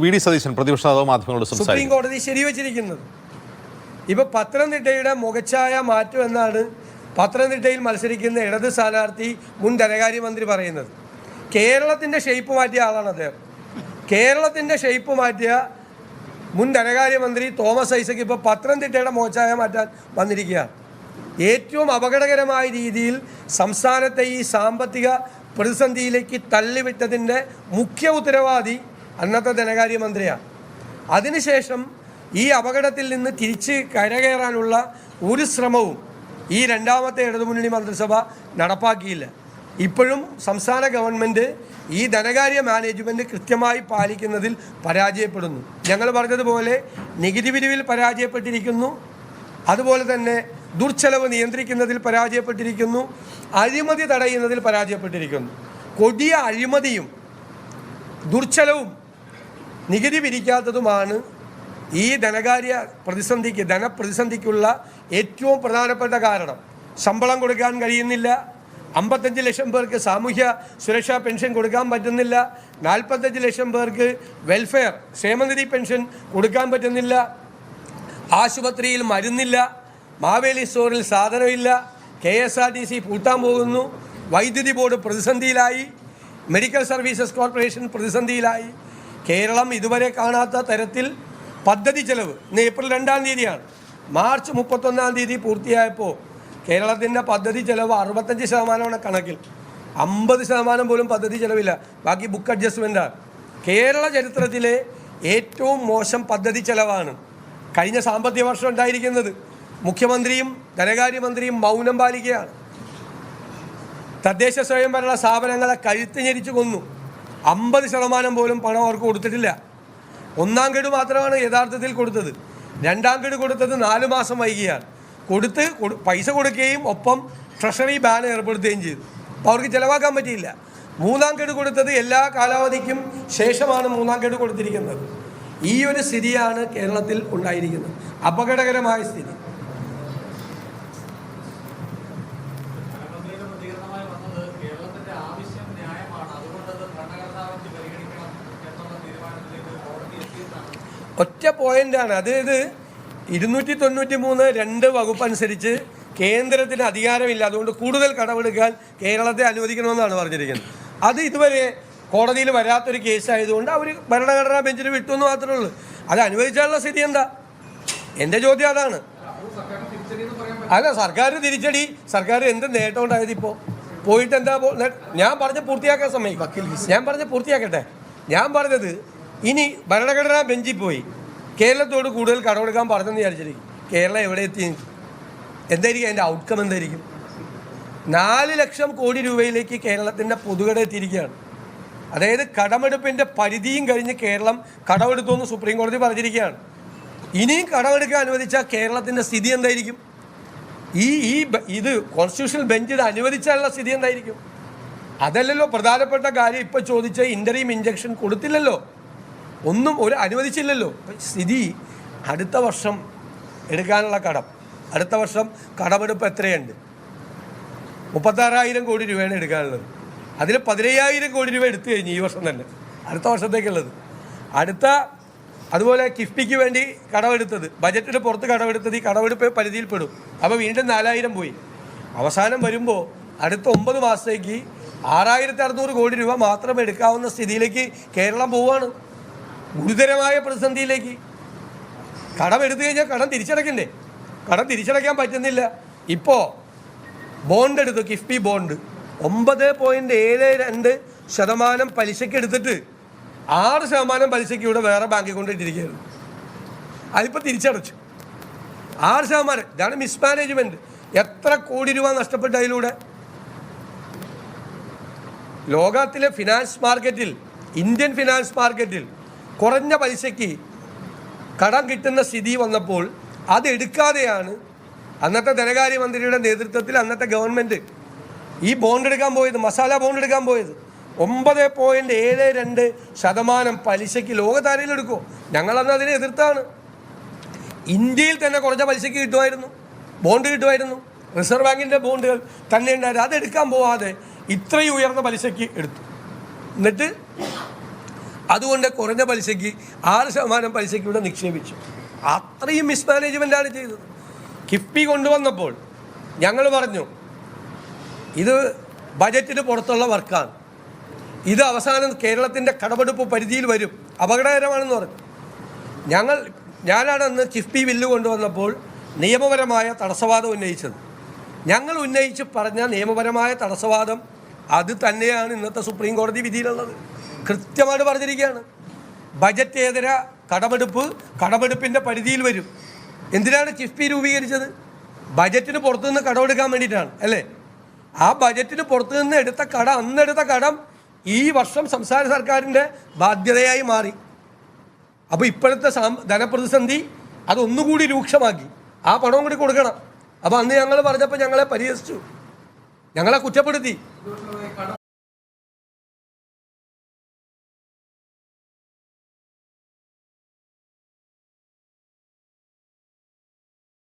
V D Satheesan പ്രതിപക്ഷ നേതാവ് മാധ്യമങ്ങളോട് സംസാരിച്ചു. സുപ്രീം കോടതി ശരിവച്ചിരിക്കുന്നത് ഇപ്പൊ പത്തനംതിട്ടയുടെ മുഖച്ഛായ മാറ്റം എന്നാണ് പത്തനംതിട്ടയിൽ മത്സരിക്കുന്ന ഇടത് സ്ഥാനാർത്ഥി മുൻ ധനകാര്യമന്ത്രി പറയുന്നത്. കേരളത്തിൻ്റെ ഷെയ്പ്പ് മാറ്റിയ ആളാണ് അദ്ദേഹം. കേരളത്തിൻ്റെ ഷെയ്പ്പ് മാറ്റിയ മുൻ ധനകാര്യമന്ത്രി തോമസ് ഐസക് ഇപ്പോൾ പത്തനംതിട്ടയുടെ മുഖച്ഛായ മാറ്റാൻ വന്നിരിക്കുകയാണ്. ഏറ്റവും അപകടകരമായ രീതിയിൽ സംസ്ഥാനത്തെ ഈ സാമ്പത്തിക പ്രതിസന്ധിയിലേക്ക് തള്ളിവിട്ടതിൻ്റെ മുഖ്യ ഉത്തരവാദി അന്നത്തെ ധനകാര്യമന്ത്രിയാണ്. അതിനുശേഷം ഈ അപകടത്തിൽ നിന്ന് തിരിച്ച് കരകയറാനുള്ള ഒരു ശ്രമവും ഈ രണ്ടാമത്തെ ഇടതുമുന്നണി മന്ത്രിസഭ നടപ്പാക്കിയില്ല. ഇപ്പോഴും സംസ്ഥാന ഗവൺമെൻറ് ഈ ധനകാര്യ മാനേജ്മെൻറ്റ് കൃത്യമായി പാലിക്കുന്നതിൽ പരാജയപ്പെടുന്നു. ഞങ്ങൾ പറഞ്ഞതുപോലെ നികുതി പിരിവിൽ പരാജയപ്പെട്ടിരിക്കുന്നു, അതുപോലെ തന്നെ ദുർച്ചെലവ് നിയന്ത്രിക്കുന്നതിൽ പരാജയപ്പെട്ടിരിക്കുന്നു, അഴിമതി തടയുന്നതിൽ പരാജയപ്പെട്ടിരിക്കുന്നു. കൊടിയ അഴിമതിയും ദുർച്ചെലവും നികുതി പിരിക്കാത്തതുമാണ് ഈ ധനപ്രതിസന്ധിക്കുള്ള ഏറ്റവും പ്രധാനപ്പെട്ട കാരണം. ശമ്പളം കൊടുക്കാൻ കഴിയുന്നില്ല, 55 ലക്ഷം പേർക്ക് സാമൂഹ്യ സുരക്ഷാ പെൻഷൻ കൊടുക്കാൻ പറ്റുന്നില്ല, 45 ലക്ഷം പേർക്ക് വെൽഫെയർ ക്ഷേമനിധി പെൻഷൻ കൊടുക്കാൻ പറ്റുന്നില്ല, ആശുപത്രിയിൽ മരുന്നില്ല, മാവേലി സ്റ്റോറിൽ സാധനമില്ല, KSRTC പൂട്ടാൻ പോകുന്നു, വൈദ്യുതി ബോർഡ് പ്രതിസന്ധിയിലായി, മെഡിക്കൽ സർവീസസ് കോർപ്പറേഷൻ പ്രതിസന്ധിയിലായി. കേരളം ഇതുവരെ കാണാത്ത തരത്തിൽ പദ്ധതി ചെലവ് ഇന്ന് ഏപ്രിൽ 2-ാം തീയതിയാണ്. മാർച്ച് 31-ാം തീയതി പൂർത്തിയായപ്പോൾ കേരളത്തിൻ്റെ പദ്ധതി ചെലവ് 65% കണക്കിൽ, 50% പോലും പദ്ധതി ചെലവില്ല, ബാക്കി ബുക്ക് അഡ്ജസ്റ്റ്മെൻറ്റാണ്. കേരള ചരിത്രത്തിലെ ഏറ്റവും മോശം പദ്ധതി ചെലവാണ് കഴിഞ്ഞ സാമ്പത്തിക വർഷം ഉണ്ടായിരിക്കുന്നത്. മുഖ്യമന്ത്രിയും ധനകാര്യമന്ത്രിയും മൗനം പാലിക്കുകയാണ്. തദ്ദേശ സ്വയംഭരണ സ്ഥാപനങ്ങളെ കഴുത്ത് ഞെരിച്ചു കൊന്നു. 50% പോലും പണം അവർക്ക് കൊടുത്തിട്ടില്ല. 1-ാം ഗഡു മാത്രമാണ് യഥാർത്ഥത്തിൽ കൊടുത്തത്. 2-ാം ഗഡു കൊടുത്തത് 4 മാസം വൈകിയാണ്. പൈസ കൊടുക്കുകയും ഒപ്പം ട്രഷറി ബാൻ ഏർപ്പെടുത്തുകയും ചെയ്തു. അപ്പോൾ അവർക്ക് ചിലവാക്കാൻ പറ്റിയില്ല. 3-ാം ഗഡു കൊടുത്തത് എല്ലാ കാലാവധിക്കും ശേഷമാണ് 3-ാം ഗഡു കൊടുത്തിരിക്കുന്നത്. ഈ ഒരു സ്ഥിതിയാണ് കേരളത്തിൽ ഉണ്ടായിരിക്കുന്നത്, അപകടകരമായ സ്ഥിതി. ഒറ്റ പോയിൻ്റാണ്, അതായത് 293(2) വകുപ്പ് അനുസരിച്ച് കേന്ദ്രത്തിന് അധികാരമില്ല, അതുകൊണ്ട് കൂടുതൽ കടമെടുക്കാൻ കേരളത്തെ അനുവദിക്കണമെന്നാണ് പറഞ്ഞിരിക്കുന്നത്. അത് ഇതുവരെ കോടതിയിൽ വരാത്തൊരു കേസായതുകൊണ്ട് അവർ ഭരണഘടനാ ബെഞ്ചിന് വിട്ടു എന്ന് മാത്രമേ ഉള്ളൂ. അത് അനുവദിച്ചാലുള്ള സ്ഥിതി എന്താ? എൻ്റെ ചോദ്യം അതാണ്. അല്ല, സർക്കാർ തിരിച്ചടി, സർക്കാർ എന്ത് നേട്ടം ഉണ്ടായത്? ഇപ്പോൾ പോയിട്ട് എന്താ? ഞാൻ പറഞ്ഞ് പൂർത്തിയാക്കാൻ സമ്മതിക്കും. ഞാൻ പറഞ്ഞ് പൂർത്തിയാക്കട്ടെ. ഞാൻ പറഞ്ഞത്, ഇനി ഭരണഘടനാ ബെഞ്ചിൽ പോയി കേരളത്തോട് കൂടുതൽ കടമെടുക്കാൻ പറഞ്ഞെന്ന് വിചാരിച്ചിരിക്കും. കേരളം എവിടെ എത്തി? എന്തായിരിക്കും അതിൻ്റെ ഔട്ട്കം? എന്തായിരിക്കും? 4 ലക്ഷം കോടി രൂപയിലേക്ക് കേരളത്തിൻ്റെ പൊതുകട എത്തിയിരിക്കുകയാണ്. അതായത് കടമെടുപ്പിൻ്റെ പരിധിയും കഴിഞ്ഞ് കേരളം കടമെടുത്തു എന്ന് സുപ്രീം കോടതി പറഞ്ഞിരിക്കുകയാണ്. ഇനിയും കടമെടുക്കാൻ അനുവദിച്ചാൽ കേരളത്തിൻ്റെ സ്ഥിതി എന്തായിരിക്കും? ഇത് കോൺസ്റ്റിറ്റ്യൂഷണൽ ബെഞ്ച് ഇത് അനുവദിച്ചാലുള്ള സ്ഥിതി എന്തായിരിക്കും? അതല്ലല്ലോ പ്രധാനപ്പെട്ട കാര്യം. ഇപ്പോൾ ചോദിച്ച ഇൻ്ററീം ഇഞ്ചക്ഷൻ കൊടുത്തില്ലല്ലോ, ഒന്നും അനുവദിച്ചില്ലല്ലോ. സ്ഥിതി അടുത്ത വർഷം എടുക്കാനുള്ള അടുത്ത വർഷം കടമെടുപ്പ് എത്രയുണ്ട്? 36,000 കോടി രൂപയാണ് എടുക്കാനുള്ളത്. അതിൽ 15,000 കോടി രൂപ എടുത്തു കഴിഞ്ഞു ഈ വർഷം തന്നെ, അടുത്ത വർഷത്തേക്കുള്ളത്. അതുപോലെ കിഫ്ബിക്ക് വേണ്ടി കടമെടുത്തത്, ബജറ്റിന് പുറത്ത് കടമെടുത്തത് ഈ കടമെടുപ്പ് പരിധിയിൽപ്പെടും. അപ്പോൾ വീണ്ടും 4,000 പോയി. അവസാനം വരുമ്പോൾ അടുത്ത 9 മാസത്തേക്ക് 6,600 കോടി രൂപ മാത്രം എടുക്കാവുന്ന സ്ഥിതിയിലേക്ക് കേരളം പോവുകയാണ്. ഗുരുതരമായ പ്രതിസന്ധിയിലേക്ക്. കടം എടുത്തു കഴിഞ്ഞാൽ കടം തിരിച്ചടയ്ക്കണ്ടേ? കടം തിരിച്ചടയ്ക്കാൻ പറ്റുന്നില്ല. ഇപ്പോൾ ബോണ്ട് എടുത്തു, കിഫ്ബി ബോണ്ട് 9.72% പലിശയ്ക്ക് എടുത്തിട്ട് 6% പലിശയ്ക്ക് ഇവിടെ വേറെ ബാങ്കിൽ കൊണ്ടിട്ടിരിക്കുകയാണ്. അതിപ്പോൾ തിരിച്ചടച്ചു 6%. ഇതാണ് മിസ്മാനേജ്മെൻറ്റ്. എത്ര കോടി രൂപ നഷ്ടപ്പെട്ട അതിലൂടെ? ലോകത്തിലെ ഫിനാൻസ് മാർക്കറ്റിൽ, ഇന്ത്യൻ ഫിനാൻസ് മാർക്കറ്റിൽ കുറഞ്ഞ പലിശയ്ക്ക് കടം കിട്ടുന്ന സ്ഥിതി വന്നപ്പോൾ അതെടുക്കാതെയാണ് അന്നത്തെ ധനകാര്യമന്ത്രിയുടെ നേതൃത്വത്തിൽ അന്നത്തെ ഗവൺമെൻറ് ഈ ബോണ്ട് എടുക്കാൻ പോയത്, മസാല ബോണ്ട് എടുക്കാൻ പോയത്. 9.72% പലിശയ്ക്ക് ലോകത്താരയിൽ എടുക്കുമോ? ഞങ്ങളന്ന് അതിനെ എതിർത്താണ്. ഇന്ത്യയിൽ തന്നെ കുറഞ്ഞ പലിശയ്ക്ക് കിട്ടുമായിരുന്നു, ബോണ്ട് കിട്ടുമായിരുന്നു. റിസർവ് ബാങ്കിൻ്റെ ബോണ്ടുകൾ തന്നെ ഉണ്ടായിരുന്നു. അതെടുക്കാൻ പോവാതെ ഇത്രയും ഉയർന്ന പലിശയ്ക്ക് എടുത്തു. എന്നിട്ട് അതുകൊണ്ട് കുറഞ്ഞ പലിശയ്ക്ക് 6% പലിശയ്ക്ക് ഇവിടെ നിക്ഷേപിച്ചു. അത്രയും മിസ്മാനേജ്മെൻറ്റാണ് ചെയ്തത്. കിഫ്ബി കൊണ്ടുവന്നപ്പോൾ ഞങ്ങൾ പറഞ്ഞു ഇത് ബജറ്റിന് പുറത്തുള്ള വർക്കാണ്, ഇത് അവസാനം കേരളത്തിൻ്റെ കടമെടുപ്പ് പരിധിയിൽ വരും, അപകടകരമാണെന്ന് പറഞ്ഞു. ഞാനാണ് അന്ന് കിഫ്ബി ബില്ല് കൊണ്ടുവന്നപ്പോൾ നിയമപരമായ തടസ്സവാദം ഉന്നയിച്ചത്. ഞങ്ങൾ ഉന്നയിച്ച് പറഞ്ഞ നിയമപരമായ തടസ്സവാദം അത് തന്നെയാണ് ഇന്നത്തെ സുപ്രീം കോടതി വിധിയിലുള്ളത്. കൃത്യമായിട്ട് പറഞ്ഞിരിക്കുകയാണ്, ബജറ്റേതര കടമെടുപ്പിൻ്റെ പരിധിയിൽ വരും. എന്തിനാണ് കിഫ്ബി രൂപീകരിച്ചത്? ബജറ്റിന് പുറത്തുനിന്ന് കടമെടുക്കാൻ വേണ്ടിയിട്ടാണ് അല്ലേ? ആ ബജറ്റിന് പുറത്തുനിന്ന് അന്നെടുത്ത കടം ഈ വർഷം സംസ്ഥാന സർക്കാരിൻ്റെ ബാധ്യതയായി മാറി. അപ്പോൾ ഇപ്പോഴത്തെ ധനപ്രതിസന്ധി അതൊന്നുകൂടി രൂക്ഷമാക്കി. ആ പണവും കൂടി കൊടുക്കണം. അപ്പോൾ അന്ന് ഞങ്ങൾ പറഞ്ഞപ്പോൾ ഞങ്ങളെ പരിഹസിച്ചു, ഞങ്ങളെ കുറ്റപ്പെടുത്തി.